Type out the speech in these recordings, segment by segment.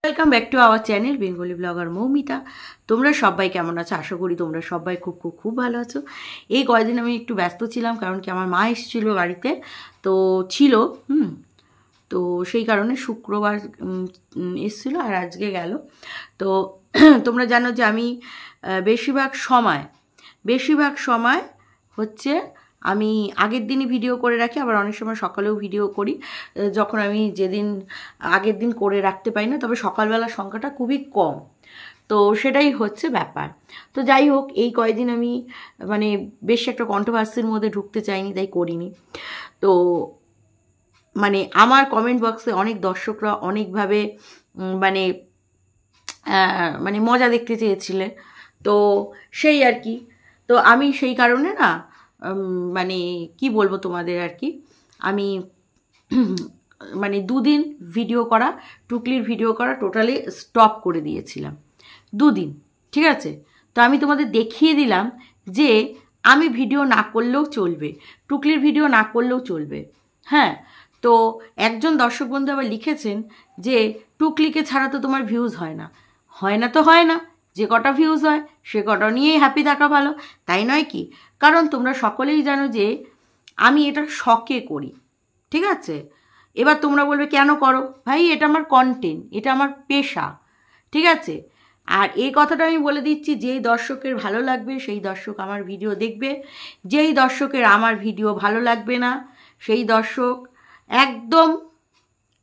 Welcome back to our channel Bengali blogger Moumita. তোমরা সবাই কেমন আছো? আশা করি তোমরা সবাই খুব ভালো আছো। এই কয়েকদিন আমি একটু ব্যস্ত ছিলাম, কারণ কি আমার মা এসেছিলো বাড়িতে, তো ছিল তো সেই কারণে শুক্রবার এসেছিলো আর আজকে গেল। তো তোমরা জানো যে আমি বেশিরভাগ সময় হচ্ছে আমি আগের দিনই ভিডিও করে রাখি, আবার অনেক সময় সকালেও ভিডিও করি। যখন আমি যেদিন আগের দিন করে রাখতে পারি না, তবে সকালবেলা সংখ্যাটা খুবই কম, তো সেটাই হচ্ছে ব্যাপার। তো যাই হোক, এই কয়েকদিন আমি মানে বেশ একটা কন্ট্রোভার্সির মধ্যে ঢুকতে চাইনি, তাই করিনি। তো মানে আমার কমেন্ট বক্সে অনেক দর্শকরা অনেকভাবে মানে মানে মজা দেখতে চেয়েছিলে, তো সেই আর কি। তো আমি সেই কারণে না মানে কি বলবো তোমাদের আর কি, আমি মানে দুদিন ভিডিও করা, টুকলির ভিডিও করা টোটালি স্টপ করে দিয়েছিলাম, দুদিন। ঠিক আছে, তো আমি তোমাদের দেখিয়ে দিলাম যে আমি ভিডিও না করলেও চলবে, টুকলির ভিডিও না করলেও চলবে। হ্যাঁ, তো একজন দর্শক বন্ধু আবার লিখেছেন যে টুকলিকে ছাড়া তো তোমার ভিউজ হয় না। তো হয় না, যে কটা ভিউজ হয় সে কটা নিয়েই হ্যাপি থাকা ভালো, তাই নয় কি? কারণ তোমরা সকলেই জানো যে আমি এটা শখে করি, ঠিক আছে? এবার তোমরা বলবে কেন করো ভাই, এটা আমার কন্টেন্ট, এটা আমার পেশা, ঠিক আছে? আর এই কথাটা আমি বলে দিচ্ছি, যেই দর্শকের ভালো লাগবে সেই দর্শক আমার ভিডিও দেখবে, যেই দর্শকের আমার ভিডিও ভালো লাগবে না সেই দর্শক একদম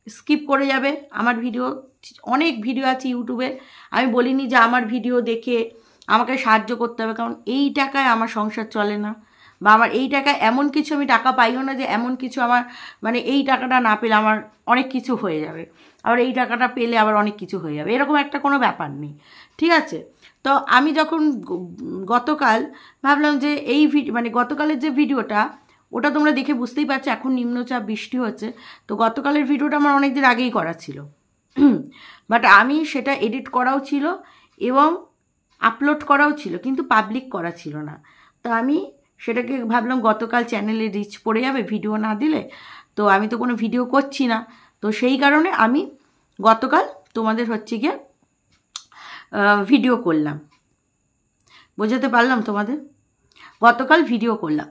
স্কিপ করে যাবে। আমার ভিডিও, অনেক ভিডিও আছে ইউটিউবে, আমি বলিনি যে আমার ভিডিও দেখে আমাকে সাহায্য করতে হবে, কারণ এই টাকায় আমার সংসার চলে না, বা আমার এই টাকায় এমন কিছু আমি টাকা পাইও না যে এমন কিছু আমার মানে এই টাকাটা না পেলে আমার অনেক কিছু হয়ে যাবে, আবার এই টাকাটা পেলে আবার অনেক কিছু হয়ে যাবে, এরকম একটা কোনো ব্যাপার নেই, ঠিক আছে? তো আমি যখন গতকাল ভাবলাম যে এই মানে গতকালের যে ভিডিওটা, ওটা তোমরা দেখে বুঝতেই পারছো এখন নিম্নচাপ বৃষ্টি হচ্ছে, তো গতকালের ভিডিওটা আমার অনেক দিন আগেই করা ছিল, বাট আমি সেটা এডিট করাও ছিল এবং আপলোড করাও ছিল, কিন্তু পাবলিক করা ছিল না। তো আমি সেটাকে ভাবলাম গতকাল চ্যানেলে রিচ পড়ে যাবে ভিডিও না দিলে, তো আমি তো কোনো ভিডিও করছি না, তো সেই কারণে আমি গতকাল তোমাদের হচ্ছে গিয়ে ভিডিও করলাম। বোঝাতে পারলাম তোমাদের? গতকাল ভিডিও করলাম,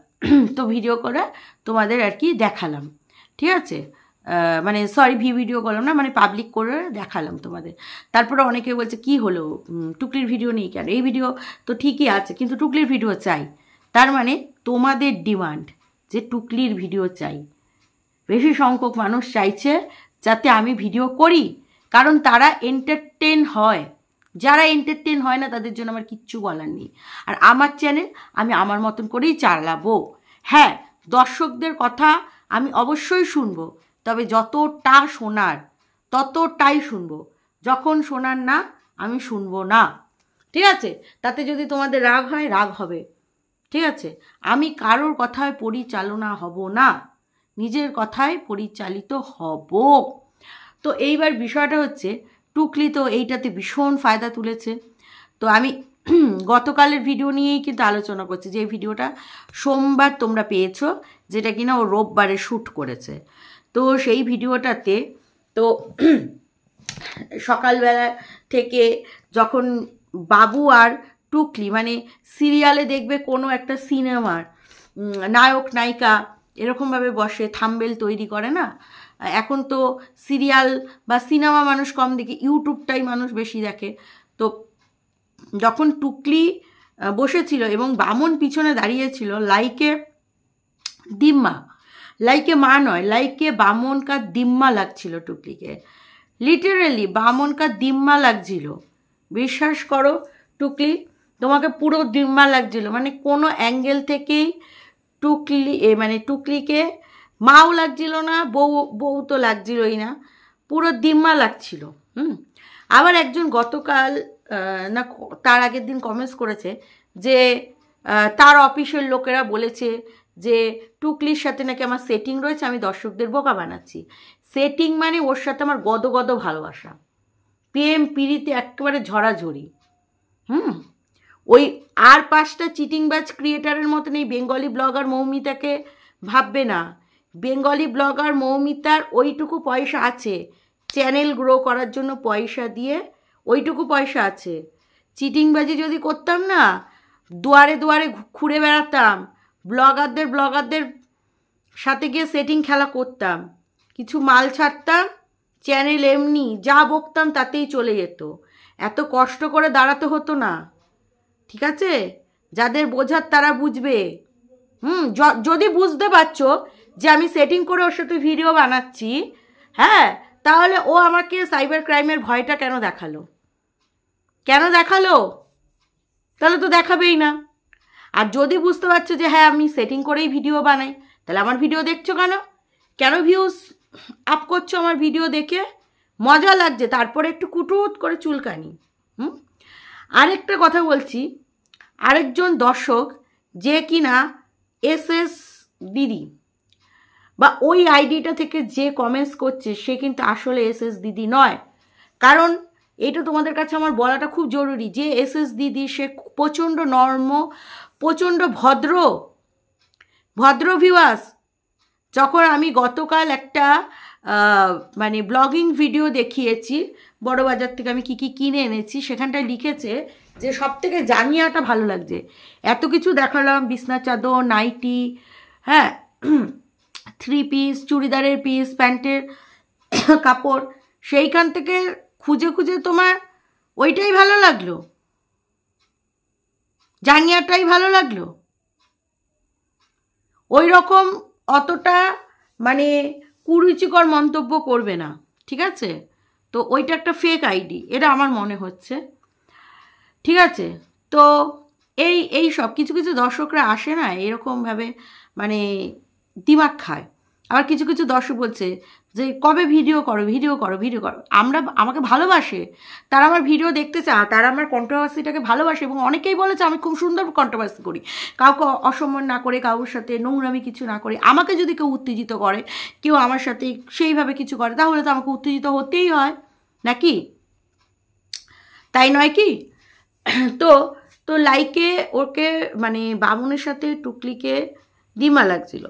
তো ভিডিও করে তোমাদের আর কি দেখালাম, ঠিক আছে? মানে সরি, ভিডিও করলাম না, মানে পাবলিক করে দেখালাম তোমাদের। তারপরে অনেকে বলছে কি হলো, টুকলির ভিডিও নেই কেন? এই ভিডিও তো ঠিকই আছে, কিন্তু টুকলির ভিডিও চাই। তার মানে তোমাদের ডিমান্ড যে টুকলির ভিডিও চাই, বেশি সংখ্যক মানুষ চাইছে যাতে আমি ভিডিও করি, কারণ তারা এন্টারটেন হয়। যারা এন্টারটেন হয় না তাদের জন্য আমার কিচ্ছু বলার নেই। আর আমার চ্যানেল আমি আমার মতন করেই চালাবো। হ্যাঁ, দর্শকদের কথা আমি অবশ্যই শুনবো, তবে যতটা শোনার ততটাই শুনবো, যখন শোনার না আমি শুনবো না, ঠিক আছে? তাতে যদি তোমাদের রাগ হয়, রাগ হবে, ঠিক আছে? আমি কারোর কথায় পরিচালনা হব না, নিজের কথায় পরিচালিত হব। তো এইবার বিষয়টা হচ্ছে, টুকলি তো এইটাতে ভীষণ ফায়দা তুলেছে। তো আমি গতকালের ভিডিও নিয়েই কিন্তু আলোচনা করছি, যে ভিডিওটা সোমবার তোমরা পেয়েছো, যেটা কিনা ও রোববারে শ্যুট করেছে। তো সেই ভিডিওটাতে তো সকালবেলা থেকে যখন বাবু আর টুকলি মানে সিরিয়ালে দেখবে কোনো একটা সিনেমার নায়ক নায়িকা এরকমভাবে বসে থাম্বনেল তৈরি করে না, এখন তো সিরিয়াল বা সিনেমা মানুষ কম দেখে, ইউটিউবটাই মানুষ বেশি দেখে। তো যখন টুকলি বসেছিল এবং বামন পিছনে দাঁড়িয়েছিল, লাইকে মা নয়, লাইকে বামন কা দিম্মা লাগছিল টুকলিকে, লিটারেলি বামন কা দিম্মা লাগছিল। বিশ্বাস করো টুকলি, তোমাকে পুরো দিম্মা লাগছিল, মানে কোনো অ্যাঙ্গেল থেকেই টুকলিকে মাও লাগছিল না, বউ তো লাগছিলই না, পুরো দিম্মা লাগছিল। আবার একজন গতকাল না তার আগের দিন কমেন্টস করেছে যে তার অফিসের লোকেরা বলেছে যে টুকলির সাথে নাকি আমার সেটিং রয়েছে, আমি দর্শকদের বোকা বানাচ্ছি। সেটিং মানে ওর সাথে আমার গদ ভালোবাসা, প্রেম পিড়িতে একেবারে ঝরাঝরি। ওই আর 5টা চিটিংবাজ ক্রিয়েটারের মতন এই বেঙ্গলি ব্লগার মৌমিতাকে ভাববে না। বেঙ্গলি ব্লগার মৌমিতার ওইটুকু পয়সা আছে চ্যানেল গ্রো করার জন্য পয়সা দিয়ে, ওইটুকু পয়সা আছে। চিটিংবাজি যদি করতাম না, দুয়ারে দুয়ারে ঘুরে বেড়াতাম, ব্লগারদের সাথে গিয়ে সেটিং খেলা করতাম, কিছু মাল ছাড়তাম, চ্যানেল এমনি যা বকতাম তাতেই চলে যেত, এত কষ্ট করে দাঁড়াতে হতো না। ঠিক আছে, যাদের বোঝার তারা বুঝবে। যদি বুঝতে পারছো যে আমি সেটিং করে ওর সাথে ভিডিও বানাচ্ছি, হ্যাঁ, তাহলে ও আমাকে সাইবার ক্রাইমের ভয়টা কেন দেখালো? তাহলে তো দেখাবেই না। আর যদি বুঝতে পারছো যে হ্যাঁ আমি সেটিং করেই ভিডিও বানাই, তাহলে আমার ভিডিও দেখছো কেন ভিউজ আপ করছো আমার ভিডিও দেখে? মজা লাগছে, তারপরে একটু কুটুট করে চুলকানি। আরেকটা কথা বলছি, আরেকজন দর্শক যে কিনা SS দিদি বা ওই আইডিটা থেকে যে কমেন্টস করছে, সে কিন্তু আসলে SS দিদি নয়। কারণ এটা তোমাদের কাছে আমার বলাটা খুব জরুরি, যে SS দিদি সে প্রচণ্ড নর্ম, প্রচণ্ড ভদ্র ভিউয়ার্স। যখন আমি গতকাল একটা মানে ব্লগিং ভিডিও দেখিয়েছি, বড়বাজার থেকে আমি কি কিনে এনেছি, সেখানটায় লিখেছে যে সব থেকে জাঙ্গিয়াটা ভালো লাগছে। এত কিছু দেখালাম, বিছনা চাদর, নাইটি, হ্যাঁ, 3 পিস, চুড়িদারের পিস, প্যান্টের কাপড়, সেইখান থেকে খুঁজে খুঁজে তোমার ওইটাই ভালো লাগলো, জাঙ্গিয়াটাই ভালো লাগলো। ওই রকম অতটা মানে কুরুচিকর মন্তব্য করবে না, ঠিক আছে? তো ওইটা একটা ফেক আইডি, এটা আমার মনে হচ্ছে, ঠিক আছে? তো এই সব কিছু দর্শকরা আসে না এরকমভাবে, মানে দিমাগ খায়। আবার কিছু দর্শক বলছে যে কবে ভিডিও করো। আমাকে ভালোবাসে, তারা আমার ভিডিও দেখতে চায়, তারা আমার কন্ট্রোভার্সিটাকে ভালোবাসে, এবং অনেকেই বলেছে আমি খুব সুন্দর কন্ট্রোভার্সি করি, কাউকে অসম্মান না করে, কারোর সাথে নোংরামি কিছু না করে। আমাকে যদি কেউ উত্তেজিত করে, কেউ আমার সাথে সেইভাবে কিছু করে, তাহলে তো আমাকে উত্তেজিত হতেই হয় নাকি, তাই নয় কি? তো লাইকে ওকে মানে বামুনের সাথে টুকলিকে ডিমা লাগছিল।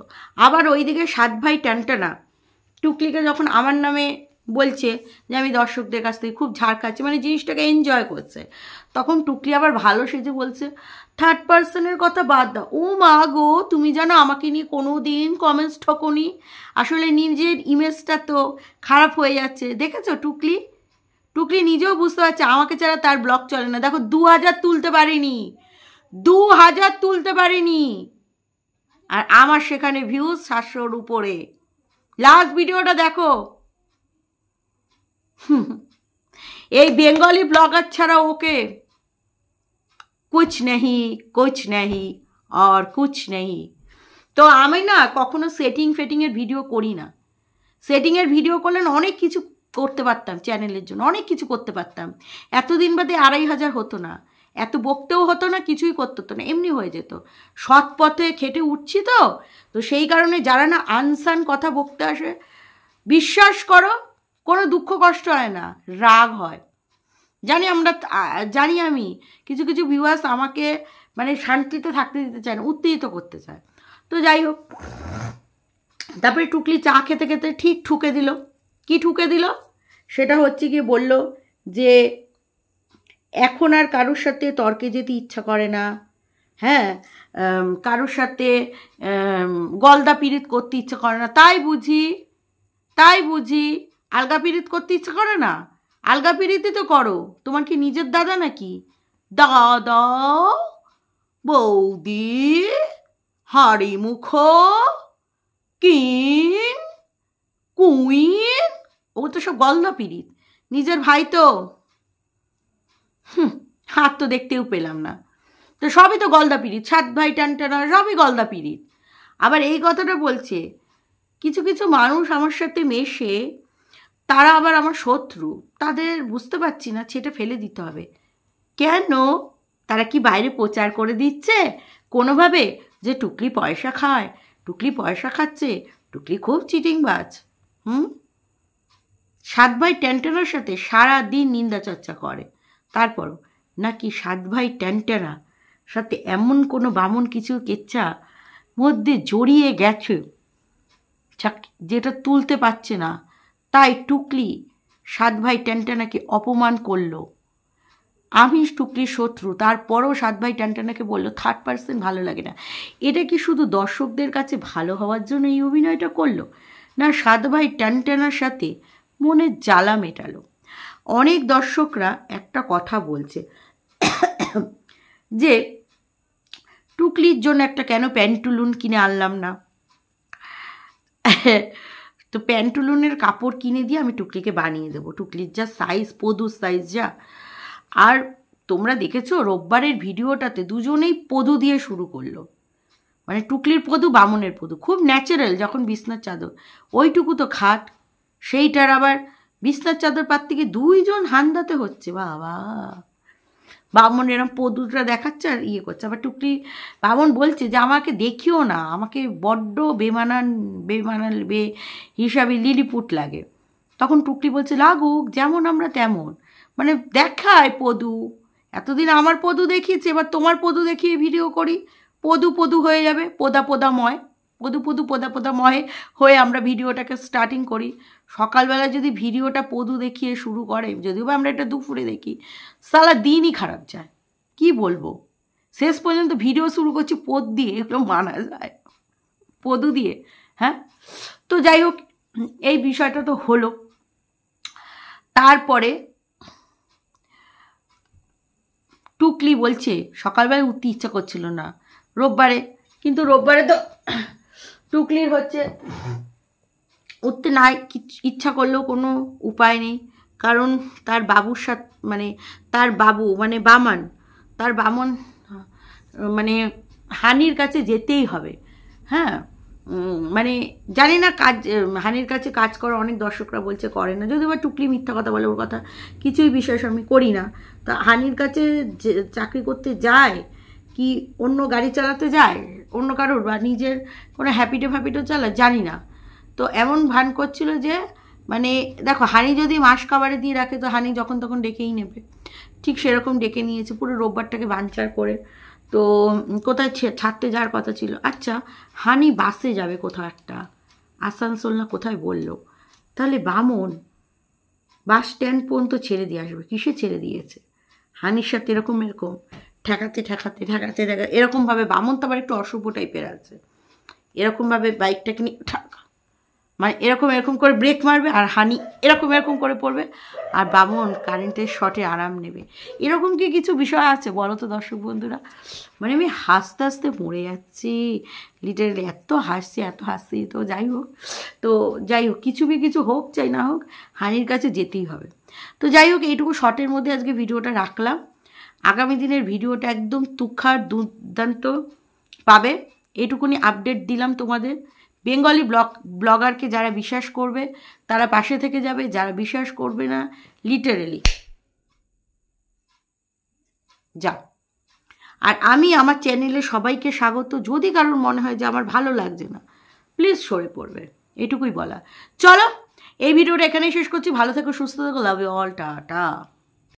আবার ওইদিকে 7 ভাই ট্যানটানা টুকলিকে যখন আমার নামে বলছে যে আমি দর্শকদের কাছ থেকে খুব ঝাড় খাচ্ছি, মানে জিনিসটাকে এনজয় করছে, তখন টুকলি আবার ভালো সেজে বলছে থার্ড পার্সনের কথা বাদ দাও। ও মা গো, তুমি জানো আমাকে নিয়ে কোনো দিন কমেন্টস ঠকনি, আসলে নিজের ইমেজটা তো খারাপ হয়ে যাচ্ছে। দেখেছো টুকলি নিজেও বুঝতে পারছে আমাকে ছাড়া তার ব্লগ চলে না। দেখো 2000 তুলতে পারিনি, আর আমার সেখানে ভিউজ 700-র উপরে। লাস্ট ভিডিওটা দেখো। এই বেঙ্গলি ব্লগার ছাড়া ওকে কুছ নেই আর কুছ নেই। তো আমি না কখনো সেটিংয়ের ভিডিও করি না। সেটিংয়ের ভিডিও করলে অনেক কিছু করতে পারতাম, চ্যানেলের জন্য অনেক কিছু করতে পারতাম। এতদিন বাদে 2500 হতো না, এত বকতেও হতো না, কিছুই করতে হতো না, এমনি হয়ে যেত। সৎ পথে খেটে উঠছি তো সেই কারণে যারা না আনসান কথা বকতে আসে, বিশ্বাস করো কোনো দুঃখ কষ্ট হয় না, রাগ হয়। জানি আমি কিছু ভিউয়ার্স আমাকে মানে শান্তিতে থাকতে দিতে চায় না, উত্তেজিত করতে চায়। তো যাই হোক, তারপরে টুকলি চা খেতে খেতে ঠিক ঠুকে দিল। সেটা হচ্ছে গিয়ে বলল যে এখন আর কারোর সাথে তর্কে যেতে ইচ্ছা করে না, হ্যাঁ, কারোর সাথে গলদা পিরিত করতে ইচ্ছা করে না। তাই বুঝি আলগা পিরিত করতে ইচ্ছা করে না? আলগা পিরিতই তো করো, তোমার কি নিজের দাদা নাকি? দাদা, বৌদি, হাড়ি মুখ, কিং, কুইন, ও তো সব গলদা পিরিত। নিজের ভাই তো হাত তো দেখতেও পেলাম না, তো সবই তো গলদা পিরিত। 7 ভাই টানটানা সবই গলদা পিরিত। আবার এই কথাটা বলছে কিছু মানুষ আমার সাথে মেশে, তারা আবার আমার শত্রু। তাদের বুঝতে পারছি না, সেটা ফেলে দিতে হবে। কেন? তারা কি বাইরে প্রচার করে দিচ্ছে কোনোভাবে যে টুকলি পয়সা খায়, টুকলি পয়সা খাচ্ছে, টুকলি খুব চিটিংবাজ? 7 ভাই ট্যানটানার সাথে সারাদিন নিন্দা চর্চা করে, তারপরও নাকি 7 ভাই ট্যানটানা সাথে এমন কোনো বামন কিছু কেচ্ছা মধ্যে জড়িয়ে গেছে যেটা তুলতে পারছে না। তাই টুকলি সাত ভাই ট্যানটানাকে অপমান করলো। আমি টুকলির শত্রু, তারপরও সাত ভাই ট্যানটানাকে বললো থার্ড পার্সন ভালো লাগে না। এটা কি শুধু দর্শকদের কাছে ভালো হওয়ার জন্য এই অভিনয়টা করলো, না সাত ভাই ট্যানটানার সাথে মনের জ্বালা মেটালো? অনেক দর্শকরা একটা কথা বলছে যে টুকলির জন্য একটা কেন প্যান্টুলুন কিনে আনলাম না। তো প্যান্টুলুনের কাপড় কিনে দিয়ে আমি টুকলিকে বানিয়ে দেবো। টুকলির যা সাইজ, পদুর সাইজ যা। আর তোমরা দেখেছো রোববারের ভিডিওটাতে দুজনেই পদু দিয়ে শুরু করলো, মানে টুকলির পদু, বামনের পদু, খুব ন্যাচারাল। যখন বিছনার চাদর, ওইটুকু তো খাট, সেইটার আবার বিছনার চাদর পাত থেকে দুইজন হান্দাতে হচ্ছে। বাবা, বামন এরম পদুটা দেখাচ্ছে আর ইয়ে করছে। আবার টুকলি, বামন বলছে যে আমাকে দেখিও না, আমাকে বড্ড বেমানান হিসাবে লিলিপুট লাগে। তখন টুকলি বলছে লাগুক, যেমন আমরা তেমন, মানে দেখায় পদু। এতদিন আমার পদু দেখিয়েছে, এবার তোমার পদু দেখিয়ে ভিডিও করি, পদু পদু হয়ে যাবে, পোদাময়, পোদাময় হয়ে আমরা ভিডিওটাকে স্টার্টিং করি। সকালবেলা যদি ভিডিওটা পদু দেখিয়ে শুরু করে, যদিও বা আমরা এটা দুপুরে দেখি, সারা দিনই খারাপ যায়। কি বলবো, শেষ পর্যন্ত ভিডিও শুরু করছি পদ দিয়ে, এগুলো মানা যায়? পদু দিয়ে, হ্যাঁ। তো যাই হোক, এই বিষয়টা তো হলো। তারপরে টুকলি বলছে সকালবেলায় উঠতে ইচ্ছা করছিল না রোববারে, কিন্তু রোববারে তো টুকলির হচ্ছে উঠতে না ইচ্ছা করলেও কোনো উপায় নেই, কারণ তার বাবুর সাথে, মানে তার বাবু মানে বামন মানে হানির কাছে যেতেই হবে। হ্যাঁ, মানে জানি না, হানির কাছে কাজ করা অনেক দর্শকরা বলছে করে না, যদিও বা টুকলি মিথ্যা কথা বলে, ওর কথা কিছুই বিশ্বাস আমি করি না। তা হানির কাছে চাকরি করতে যায় কি অন্য গাড়ি চালাতে যায় অন্য কারোর, বা নিজের কোনো হ্যাপিটো চালায় জানি না। তো এমন ভান করছিল যে, মানে দেখো, হানি যদি মাস খাবারে দিয়ে রাখে তো হানি যখন তখন ডেকেই নেবে, ঠিক সেরকম ডেকে নিয়েছে পুরো রোববারটাকে বানচার করে। তো কোথায় ছাড়তে যাওয়ার কথা ছিল, আচ্ছা হানি বাসে যাবে কোথাও একটা, আসানসোল না কোথায় বললো, তাহলে বামন বাস স্ট্যান্ড পর্যন্ত ছেড়ে দিয়ে আসবে। কিসে ছেড়ে দিয়েছে? হানির সাথে এরকম ঠেকাতে এরকমভাবে। বামন তো আবার একটু অশুভ টাইপের আছে, এরকমভাবে বাইকটাকে নিয়ে মানে এরকম করে ব্রেক মারবে, আর হানি এরকম করে পড়বে, আর বামন কারেন্টের শটে আরাম নেবে। এরকম কি কিছু বিষয় আছে বলো তো দর্শক বন্ধুরা? মানে আমি হাসতে মরে যাচ্ছি লিটারেলি, এত হাসছি। তো যাই হোক কিছু হোক চাই না হোক, হানির কাছে যেতেই হবে। তো যাই হোক, এইটুকু শর্টের মধ্যে আজকে ভিডিওটা রাখলাম। আগামী দিনের ভিডিওটা একদম তুখার দুর্দান্ত পাবে, এইটুকুনি আপডেট দিলাম তোমাদের। বেঙ্গলি ব্লগারকে যারা বিশ্বাস করবে তারা পাশে থেকে যাবে, যারা বিশ্বাস করবে না লিটারেলি যা। আর আমি আমার চ্যানেলে সবাইকে স্বাগত। যদি কারোর মনে হয় যে আমার ভালো লাগছে না, প্লিজ সরে পড়বে, এটুকুই বলা। চলো, এই ভিডিওটা এখানেই শেষ করছি। ভালো থেকো, সুস্থ থেকো, লাভ ইউ অল, টাটা।